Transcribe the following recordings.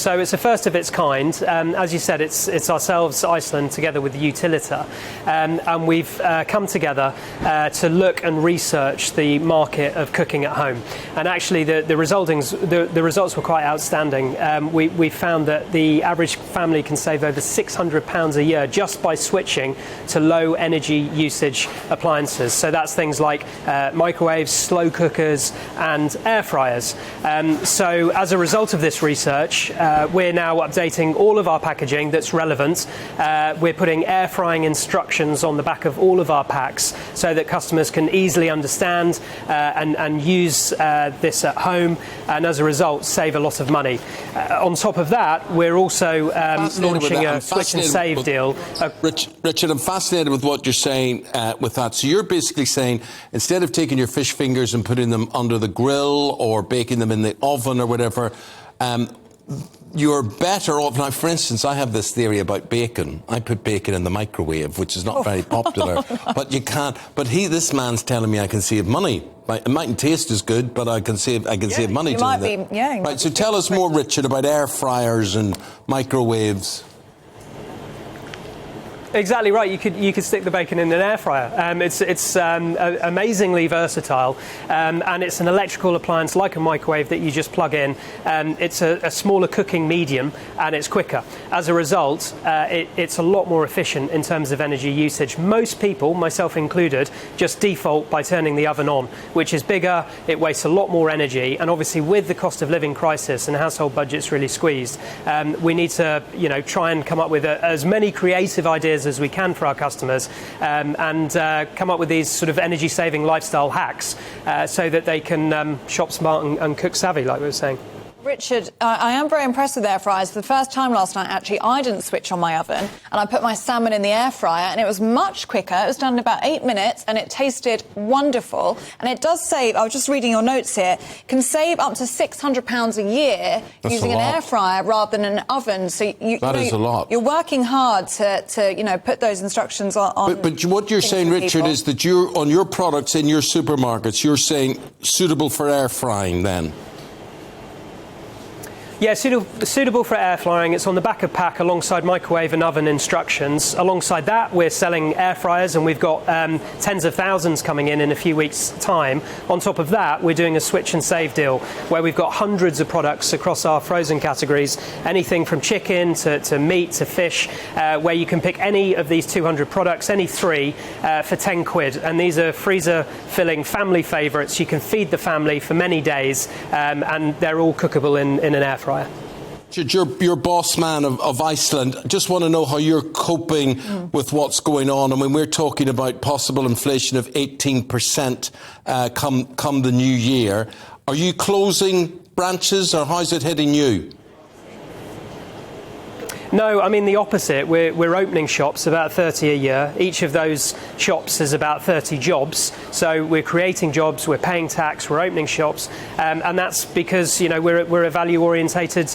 So it's a first of its kind. As you said, it's ourselves, Iceland, together with Utilita, and we've come together to look and research the market of cooking at home. And actually, the results were quite outstanding. We found that the average family can save over £600 a year just by switching to low energy usage appliances. So that's things like microwaves, slow cookers, and air fryers. So as a result of this research, we're now updating all of our packaging that's relevant. We're putting air frying instructions on the back of all of our packs so that customers can easily understand and use this at home, and as a result save a lot of money. On top of that, we're also launching a switch and save deal. Richard, I'm fascinated with what you're saying with that. So you're basically saying, instead of taking your fish fingers and putting them under the grill or baking them in the oven or whatever, you're better off. Now, for instance, I have this theory about bacon. I put bacon in the microwave, which is not very popular, but you can't. But this man's telling me I can save money. Right? It mightn't taste as good, but I can save money doing that. Right, so tell us more, Richard, about air fryers and microwaves. Exactly right. You could stick the bacon in an air fryer. It's amazingly versatile, and it's an electrical appliance like a microwave that you just plug in. It's a smaller cooking medium, and it's quicker. As a result, it's a lot more efficient in terms of energy usage. Most people, myself included, just default by turning the oven on, which is bigger. It wastes a lot more energy, and obviously with the cost of living crisis and household budgets really squeezed, we need to try and come up with as many creative ideas as we can for our customers, and come up with these sort of energy saving lifestyle hacks so that they can shop smart and cook savvy, like we were saying. Richard, I am very impressed with air fryers. For the first time last night, actually, I didn't switch on my oven, and I put my salmon in the air fryer, and it was much quicker. It was done in about 8 minutes, and it tasted wonderful. And it does save, I was just reading your notes here, can save up to £600 a year using an air fryer rather than an oven. So that is a lot. You're working hard to put those instructions on. But what you're saying, Richard, is that you're on your products in your supermarkets, you're saying suitable for air frying then? Yeah, suitable for air frying. It's on the back of pack alongside microwave and oven instructions. Alongside that, we're selling air fryers, and we've got tens of thousands coming in a few weeks' time. On top of that, we're doing a switch and save deal where we've got hundreds of products across our frozen categories, anything from chicken to meat to fish, where you can pick any of these 200 products, any three, for 10 quid. And these are freezer-filling family favourites. You can feed the family for many days, and they're all cookable in an air fryer. You're boss man of Iceland. Just want to know how you're coping with what's going on. I mean, we're talking about possible inflation of 18% come the new year. Are you closing branches, or how's it hitting you? No, I mean the opposite. We're opening shops, about 30 a year. Each of those shops is about 30 jobs. So we're creating jobs, we're paying tax, we're opening shops, and that's because we're a value-orientated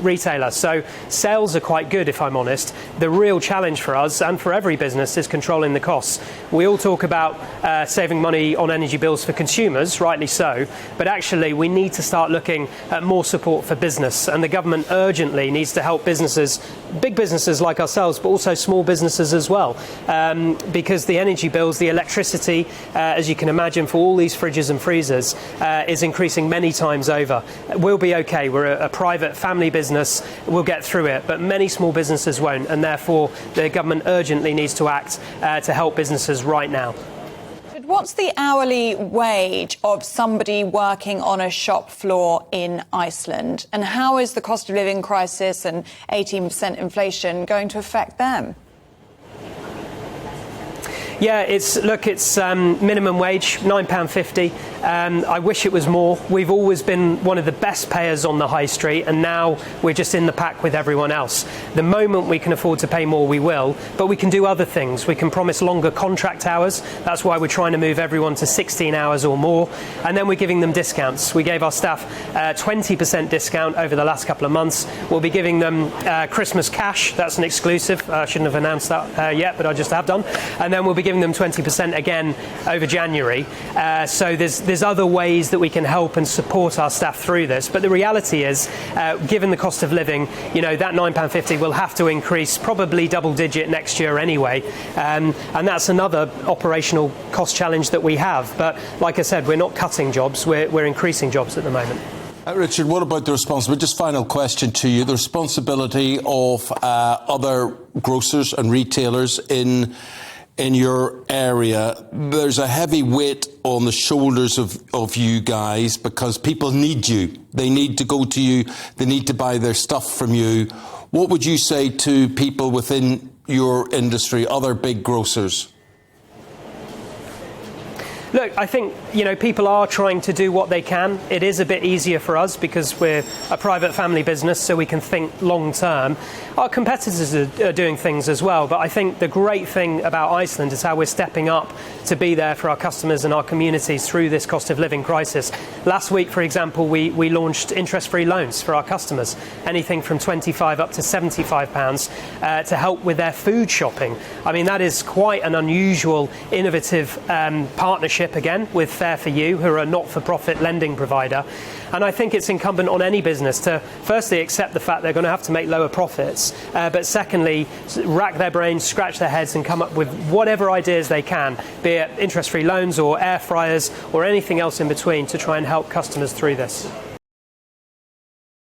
retailer. So sales are quite good, if I'm honest. The real challenge for us and for every business is controlling the costs. We all talk about saving money on energy bills for consumers, rightly so, but actually we need to start looking at more support for business, and the government urgently needs to help businesses, big businesses like ourselves, but also small businesses as well, because the energy bills, the electricity, as you can imagine, for all these fridges and freezers is increasing many times over. We'll be okay. We're a private family business. We'll get through it, but many small businesses won't, and therefore the government urgently needs to act to help businesses right now. What's the hourly wage of somebody working on a shop floor in Iceland? And how is the cost of living crisis and 18% inflation going to affect them? Yeah, it's minimum wage, £9.50. I wish it was more. We've always been one of the best payers on the high street, and now we're just in the pack with everyone else. The moment we can afford to pay more, we will, but we can do other things. We can promise longer contract hours. That's why we're trying to move everyone to 16 hours or more, and then we're giving them discounts. We gave our staff 20% discount over the last couple of months. We'll be giving them Christmas cash. That's an exclusive. I shouldn't have announced that yet, but I just have done. And then we'll be giving them 20% again over January. So there's other ways that we can help and support our staff through this. But the reality is, given the cost of living, that £9.50 will have to increase, probably double digit next year anyway. And that's another operational cost challenge that we have. But like I said, we're not cutting jobs, we're increasing jobs at the moment. Richard, what about the responsibility? Just final question to you. The responsibility of other grocers and retailers in your area. There's a heavy weight on the shoulders of you guys because people need you. They need to go to you. They need to buy their stuff from you. What would you say to people within your industry, other big grocers? Look, I think, people are trying to do what they can. It is a bit easier for us because we're a private family business, so we can think long term. Our competitors are doing things as well, but I think the great thing about Iceland is how we're stepping up to be there for our customers and our communities through this cost of living crisis. Last week, for example, we launched interest-free loans for our customers, anything from £25 up to £75 to help with their food shopping. I mean, that is quite an unusual, innovative partnership, again, with Fair For You, who are a not-for-profit lending provider. And I think it's incumbent on any business to firstly accept the fact they're going to have to make lower profits, but secondly, rack their brains, scratch their heads and come up with whatever ideas they can, be it interest-free loans or air fryers or anything else in between, to try and help customers through this.